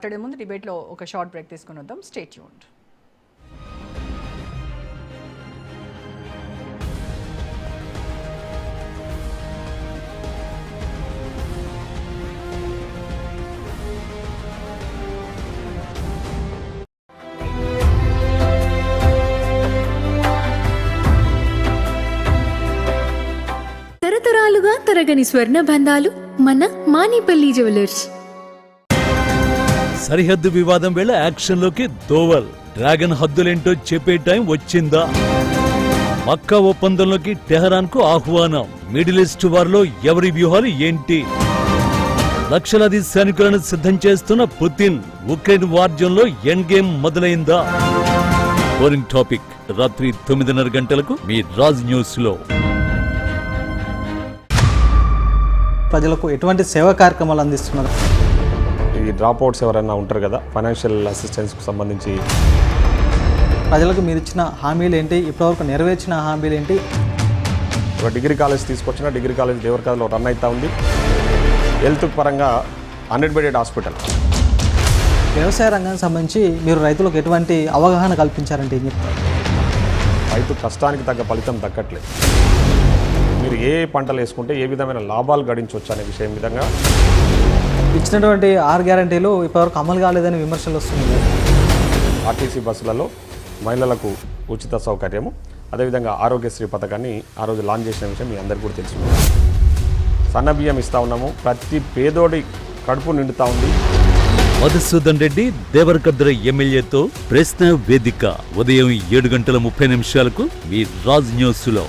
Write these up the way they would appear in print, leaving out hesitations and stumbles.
ముందు డిబేట్లో ఒక షార్ట్ బ్రేక్ తీసుకుని వద్దాం. Stay tuned. తరతరాలుగా తరగని స్వర్ణ బంధాలు మన మానిపల్లి జ్యువెలర్స్. సరిహద్దు వివాదం వేళ యాక్షన్లోకి దోవల్. డ్రాగన్ హద్దులేంటో చెప్పే టైం వచ్చిందా? మక్కా ఒప్పందంలోకి టెహరాన్ కు ఆహ్వానం. మిడిల్ ఈస్ట్ వార్లో ఎవరి వ్యూహాలు ఏంటి? లక్షలాది సైనికులను సిద్ధం చేస్తున్న పుతిన్. ఉక్రెయిన్ వార్జంలో ఎండ్ గేమ్ మొదలైందా? బోరింగ్ టాపిక్ రాత్రి 9:30 గంటలకు మీ రాజ్ న్యూస్ లో. ప్రజలకు ఎటువంటి సేవా కార్యక్రమాలు అందిస్తున్నారు? ఈ డ్రాప్ అవుట్స్ ఎవరైనా ఉంటారు కదా, ఫైనాన్షియల్ అసిస్టెన్స్కు సంబంధించి ప్రజలకు మీరు ఇచ్చిన హామీలు ఏంటి, ఇప్పటివరకు నెరవేర్చిన హామీలు ఏంటి? ఒక డిగ్రీ కాలేజ్ తీసుకొచ్చిన డిగ్రీ కాలేజ్ దేవరకాయలో రన్ అవుతూ ఉంది. హెల్త్ పరంగా 100 బెడెడ్ హాస్పిటల్. వ్యవసాయ రంగానికి సంబంధించి మీరు రైతులకు ఎటువంటి అవగాహన కల్పించారంటే ఏం చెప్తారు? రైతు కష్టానికి తగ్గ ఫలితం దక్కట్లేదు. మీరు ఏ పంటలు వేసుకుంటే ఏ విధమైన లాభాలు గడించవచ్చు అనే విషయం విధంగా ఇచ్చినటువంటి 6 గ్యారంటీలు ఇప్పటివరకు అమలు కాలేదని విమర్శలు వస్తున్నాయి. ఆర్టీసీ బస్సులలో మహిళలకు ఉచిత సౌకర్యము, అదేవిధంగా ఆరోగ్యశ్రీ పథకాన్ని ఆ రోజు లాంచ్ చేసిన విషయం మీ అందరికీ కూడా తెలుసు. సన్న బియ్యం ఇస్తూ ఉన్నాము, ప్రతి పేదోడి కడుపు నిండుతూ ఉంది. మధుసూదన్ రెడ్డి దేవరకద్ర ఎమ్మెల్యేతో ప్రశ్న వేదిక ఉదయం 7:30 మీ రాజ్ న్యూస్ లో.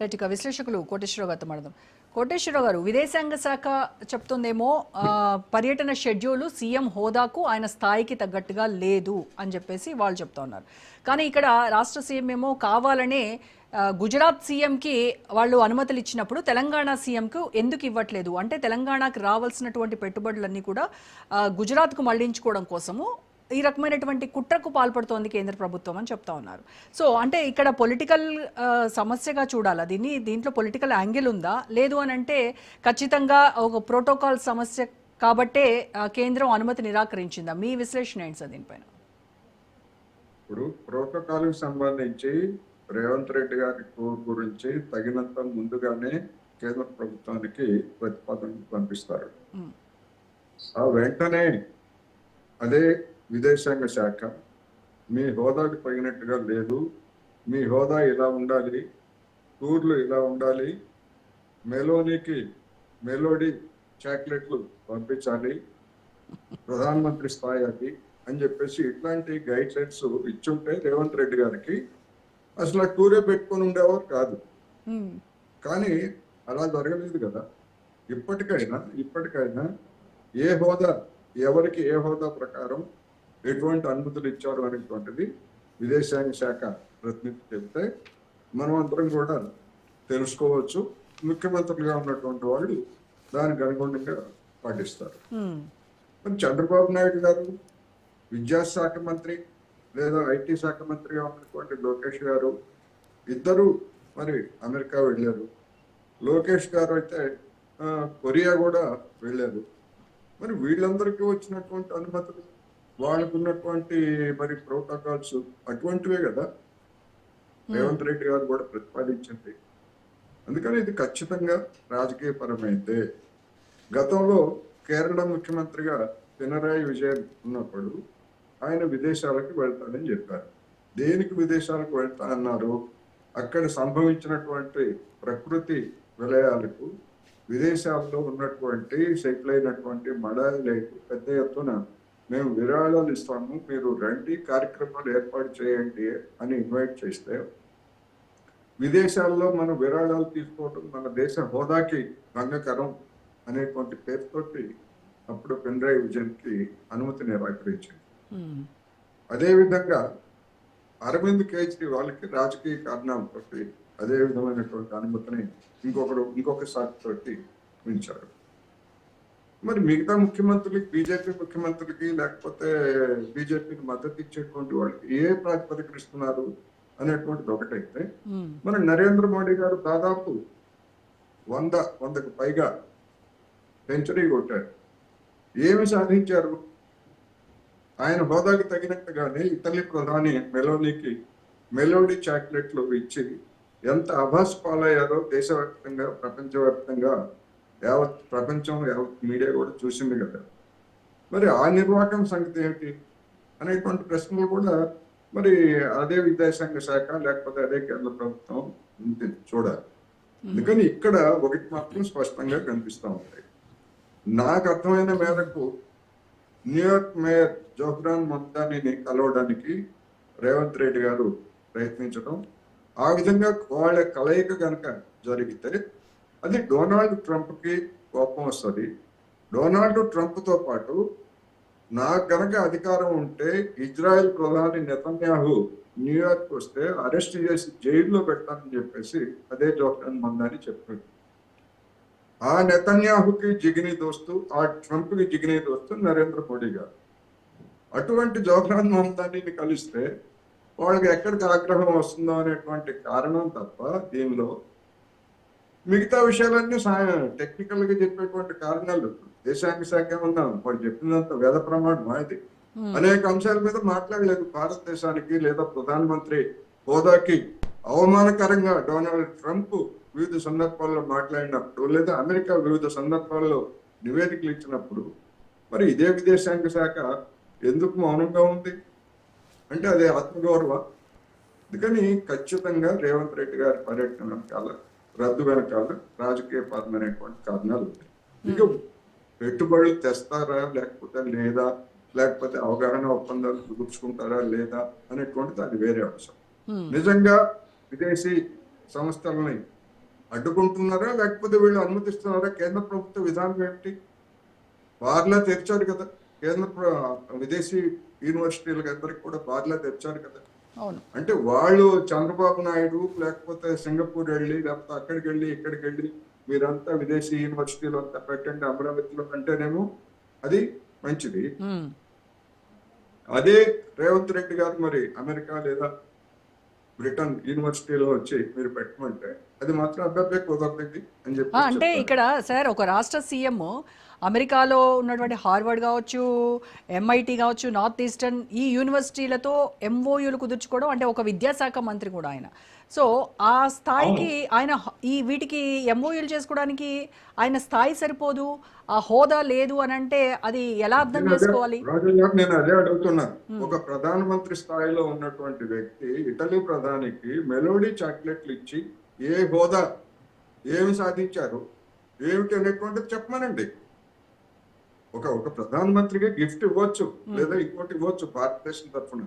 రైట్, ఇక విశ్లేషకులు కోటేశ్వరరావు గారితో మాట్లాడదాం. కోటేశ్వరరావు గారు, విదేశాంగ శాఖ చెప్తుందేమో పర్యటన షెడ్యూల్ సీఎం హోదాకు ఆయన స్థాయికి తగ్గట్టుగా లేదు అని చెప్పేసి వాళ్ళు చెప్తా ఉన్నారు. కానీ ఇక్కడ రాష్ట్ర సీఎం ఏమో కావాలనే గుజరాత్ సీఎంకి వాళ్ళు అనుమతులు ఇచ్చినప్పుడు తెలంగాణ సీఎంకు ఎందుకు ఇవ్వట్లేదు అంటే తెలంగాణకు రావాల్సినటువంటి పెట్టుబడులన్నీ కూడా గుజరాత్కు మళ్లించుకోవడం కోసము ఈ రకమైనటువంటి కుట్రకు పాల్పడుతోంది కేంద్ర ప్రభుత్వం అని చెప్తా ఉన్నారు. సో అంటే ఇక్కడ పొలిటికల్ సమస్యగా చూడాలా దీన్ని? దీంట్లో పొలిటికల్ యాంగిల్ ఉందా? లేదు అని అంటే ఖచ్చితంగా ఒక ప్రోటోకాల్ సమస్య కాబట్టే కేంద్రం అనుమతి నిరాకరించిందా? మీ విశ్లేషణ ఏంటి సార్ దీనిపైన? ఇప్పుడు ప్రోటోకాల్ సంబంధించి రేవంత్ రెడ్డి గారి టూర్ గురించి తగినంత ముందుగానే కేంద్ర ప్రభుత్వానికి ప్రతిపాదన పంపిస్తారు. ఆ వెంటనే అదే విదేశాంగ శాఖ మీ హోదాకు తగినట్టుగా లేదు, మీ హోదా ఇలా ఉండాలి, టూర్లు ఇలా ఉండాలి, మెలోడీ చాక్లెట్లు పంపించాలి, ప్రధానమంత్రి స్థాయి అది అని చెప్పేసి ఇట్లాంటి గైడ్ లైన్స్ ఇచ్చుంటే రేవంత్ రెడ్డి గారికి అసలు ఆ టూరే పెట్టుకొని ఉండేవారు కాదు. కానీ అలా జరగలేదు కదా. ఇప్పటికైనా ఏ హోదా, ఎవరికి ఏ హోదా ప్రకారం ఎటువంటి అనుమతులు ఇచ్చారు అనేటువంటిది విదేశాంగ శాఖ ప్రతినిధి చెప్తే మనం అందరం కూడా తెలుసుకోవచ్చు. ముఖ్యమంత్రులుగా ఉన్నటువంటి వాళ్ళు దానికి అనుగుణంగా పాటిస్తారు. మరి చంద్రబాబు నాయుడు గారు విద్యాశాఖ మంత్రి లేదా ఐటీ శాఖ మంత్రిగా ఉన్నటువంటి లోకేష్ గారు ఇద్దరు మరి అమెరికా వెళ్ళారు. లోకేష్ గారు అయితే కొరియా కూడా వెళ్ళారు. మరి వీళ్ళందరికీ వచ్చినటువంటి అనుమతులు, వాళ్ళకు ఉన్నటువంటి మరి ప్రోటోకాల్స్ అటువంటివే కదా రేవంత్ రెడ్డి గారు కూడా ప్రతిపాదించింది. అందుకని ఇది ఖచ్చితంగా రాజకీయ పరమైతే. గతంలో కేరళ ముఖ్యమంత్రిగా పినరాయి విజయన్ ఉన్నప్పుడు ఆయన విదేశాలకు వెళ్తానని చెప్పారు. దేనికి విదేశాలకు వెళ్తా అన్నారు? అక్కడ సంభవించినటువంటి ప్రకృతి విలయాలకు విదేశాల్లో ఉన్నటువంటి సెటిల్ అయినటువంటి మలయాళీలకు పెద్ద ఎత్తున మేము విరాళాలు ఇస్తాము, మీరు రండి కార్యక్రమాలు ఏర్పాటు చేయండి అని ఇన్వైట్ చేస్తే విదేశాల్లో మనం విరాళాలు తీసుకోవడం మన దేశ హోదాకి భంగకరం అనేటువంటి పేరుతోటి అప్పుడు పినరాయి విజయన్కి అనుమతి నిరాకరించింది. అదేవిధంగా అరవింద్ కేజ్రీవాల్కి రాజకీయ కారణాలతో అదే విధమైనటువంటి అనుమతిని ఇంకొక సాటితోటి ఉంచారు. మరి మిగతా ముఖ్యమంత్రులకి, బీజేపీ ముఖ్యమంత్రులకి లేకపోతే బీజేపీకి మద్దతు ఇచ్చేటువంటి వాళ్ళకి ఏ ప్రాతిపదికన ఇస్తున్నారు అనేటువంటిది ఒకటైతే, మన నరేంద్ర మోడీ గారు దాదాపు 100కు పైగా సెంచరీ కొట్టారు. ఏమి సాధించారు? ఆయన హోదాకు తగినట్టుగానే ఇటలీ ప్రధాని మెలోనీకి మెలోడీ చాక్లెట్లు ఇచ్చి ఎంత అభాస్ పాలయ్యారో దేశవ్యాప్తంగా, ప్రపంచవ్యాప్తంగా యావత్ ప్రపంచం, యావత్ మీడియా కూడా చూసింది కదా. మరి ఆ నిర్వాహకం సంగతి ఏమిటి అనేటువంటి ప్రశ్నలు కూడా మరి అదే విదేశాంగ శాఖ లేకపోతే అదే కేంద్ర ప్రభుత్వం చూడాలి. అందుకని ఇక్కడ ఒకటి మాత్రం స్పష్టంగా కనిపిస్తూ ఉంటాయి. నాకు అర్థమైన మేరకు న్యూయార్క్ మేయర్ జోహ్రాన్ మమ్దానీని కలవడానికి రేవంత్ రెడ్డి గారు ప్రయత్నించడం, ఆ విధంగా వాళ్ళ కలయిక కనుక జరిగితే అది డొనాల్డ్ ట్రంప్కి కోపం వస్తుంది. డొనాల్డ్ ట్రంప్తో పాటు నాకు గనక అధికారం ఉంటే ఇజ్రాయెల్ ప్రధాని నెతన్యాహు న్యూయార్క్ వస్తే అరెస్ట్ చేసి జైల్లో పెట్టాలని చెప్పేసి అదే జోహ్రాన్ మమ్దానీ చెప్పారు. ఆ నెతన్యాహుకి జిగిని దోస్తు, ఆ ట్రంప్కి జిగిని దోస్తు నరేంద్ర మోడీ గారు. అటువంటి జోహ్రాన్ మమ్దానీని కలిస్తే వాళ్ళకి ఎక్కడికి ఆగ్రహం వస్తుందో అనేటువంటి కారణం తప్ప దీనిలో మిగతా విషయాలన్నీ టెక్నికల్ గా చెప్పేటువంటి కారణాలు. దేశాంగ శాఖ ఏమన్నా వాడు చెప్పినంత వేద ప్రమాణం అది. అనేక అంశాల మీద మాట్లాడలేదు. భారతదేశానికి లేదా ప్రధానమంత్రి హోదాకి అవమానకరంగా డొనాల్డ్ ట్రంప్ వివిధ సందర్భాల్లో మాట్లాడినప్పుడు, లేదా అమెరికా వివిధ సందర్భాల్లో నివేదికలు ఇచ్చినప్పుడు మరి ఇదే విదేశాంగ శాఖ ఎందుకు మౌనంగా ఉంది అంటే అదే ఆత్మగౌరవం. అందుకని ఖచ్చితంగా రేవంత్ రెడ్డి గారి పర్యటన వెనకాల, రద్దు వెనకాల రాజకీయపరమైనటువంటి కారణాలు ఉన్నాయి. ఇక పెట్టుబడులు తెస్తారా లేకపోతే లేదా, లేకపోతే అవగాహన ఒప్పందాలు కుదుర్చుకుంటారా లేదా అనేటువంటిది అది వేరే అంశం. నిజంగా విదేశీ సంస్థలని అడ్డుకుంటున్నారా లేకపోతే వీళ్ళు అనుమతిస్తున్నారా? కేంద్ర ప్రభుత్వ విధానం ఏమిటి? బార్లా తెరిచారు కదా కేంద్ర విదేశీ యూనివర్సిటీలకు అందరికి కూడా బార్లా తెరిచారు కదా. అంటే వాళ్ళు చంద్రబాబు నాయుడు లేకపోతే సింగపూర్ వెళ్ళి లేకపోతే అక్కడికి వెళ్ళి ఇక్కడికి వెళ్ళి మీరంతా విదేశీ యూనివర్సిటీలు అంతా పెట్టండి అమరావతిలో అంటేనేమో అది మంచిది. అదే రేవంత్ రెడ్డి గారు మరి అమెరికా లేదా బ్రిటన్ యూనివర్సిటీలో వచ్చి మీరు పెట్టమంటే అది మాత్రం అబ్బాయి కుదరదండి అని చెప్పి. అంటే ఇక్కడ సార్ ఒక రాష్ట్ర సీఎం అమెరికాలో ఉన్నటువంటి హార్వర్డ్ కావచ్చు, MIT కావచ్చు, నార్త్ ఈస్టర్న్ ఈ యూనివర్సిటీలతో MOUలు కుదుర్చుకోవడం, అంటే ఒక విద్యాశాఖ మంత్రి కూడా ఆయన. సో ఆ స్థాయికి ఆయన ఈ వీటికి MOUలు చేసుకోవడానికి ఆయన స్థాయి సరిపోదు, ఆ హోదా లేదు అని అంటే అది ఎలా అర్థం చేసుకోవాలి? నేను అదే అడుగుతున్నాను. ఒక ప్రధానమంత్రి స్థాయిలో ఉన్నటువంటి వ్యక్తి ఇటలీ ప్రధానికి మెలోడీ చాక్లెట్లు ఇచ్చి ఏ హోదా, ఏమి సాధించారు ఏమిటి అనేటువంటిది చెప్పమనండి. ఒక ప్రధానమంత్రికి గిఫ్ట్ ఇవ్వచ్చు లేదా ఇంకోటి ఇవ్వచ్చు భారతదేశం తరఫున,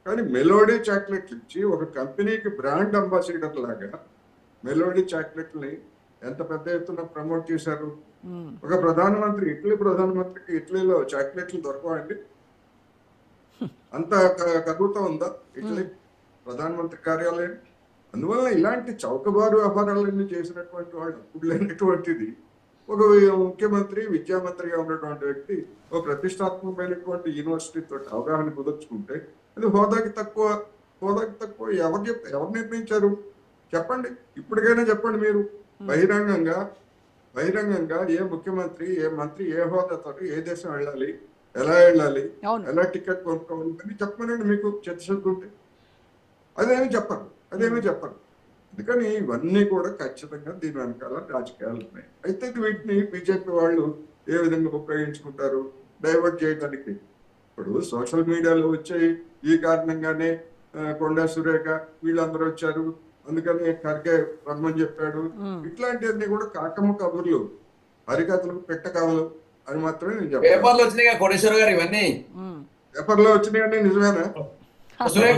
కానీ మెలోడీ చాక్లెట్లు ఇచ్చి ఒక కంపెనీకి బ్రాండ్ అంబాసిడర్ లాగా మెలోడీ చాక్లెట్ని ఎంత పెద్ద ఎత్తున ప్రమోట్ చేశారు. ఒక ప్రధానమంత్రి, ఇటలీ ప్రధానమంత్రికి ఇటలీలో చాక్లెట్లు దొరకవండి? అంత కదుగుతా ఉందా ఇటలీ ప్రధానమంత్రి కార్యాలయం? అందువల్ల ఇలాంటి చౌకబారు వ్యవహారాలన్నీ చేసినటువంటి వాళ్ళు అప్పుడు లేనటువంటిది ఒక ముఖ్యమంత్రి, విద్యామంత్రిగా ఉన్నటువంటి వ్యక్తి ఒక ప్రతిష్టాత్మకమైనటువంటి యూనివర్సిటీ తోటి అవగాహన కుదుర్చుకుంటే అది హోదాకి తక్కువ ఎవరు నిర్ణయించారు చెప్పండి. ఇప్పటికైనా చెప్పండి మీరు బహిరంగంగా ఏ ముఖ్యమంత్రి, ఏ మంత్రి ఏ హోదాతో ఏ దేశం వెళ్ళాలి, ఎలా వెళ్ళాలి, ఎలా టికెట్ కొనుక్కోవాలి అని చెప్పమనండి. మీకు చిత్తశుద్ధి ఉంటే అదేమీ చెప్పరు. అందుకని ఇవన్నీ కూడా ఖచ్చితంగా దీని వెనకాల రాజకీయాలు ఉన్నాయి. అయితే వీటిని బీజేపీ వాళ్ళు ఏ విధంగా ఉపయోగించుకుంటారు డైవర్ట్ చేయడానికి. ఇప్పుడు సోషల్ మీడియాలో వచ్చే ఈ కారణంగానే కొండా సురేఖ వీళ్ళందరూ వచ్చారు, అందుకని ఖర్గే రమ్మని చెప్పాడు. ఇట్లాంటివన్నీ కూడా కాకమ్మ కబుర్లు, హరికథలకు పెట్ట కథలు అని మాత్రమే నేను చెప్పాను. పేపర్లో వచ్చినాయి కోటేశ్వర గారు ఇవన్నీ పేపర్లో వచ్చినాయండి, నిజమేనా? సురేఖ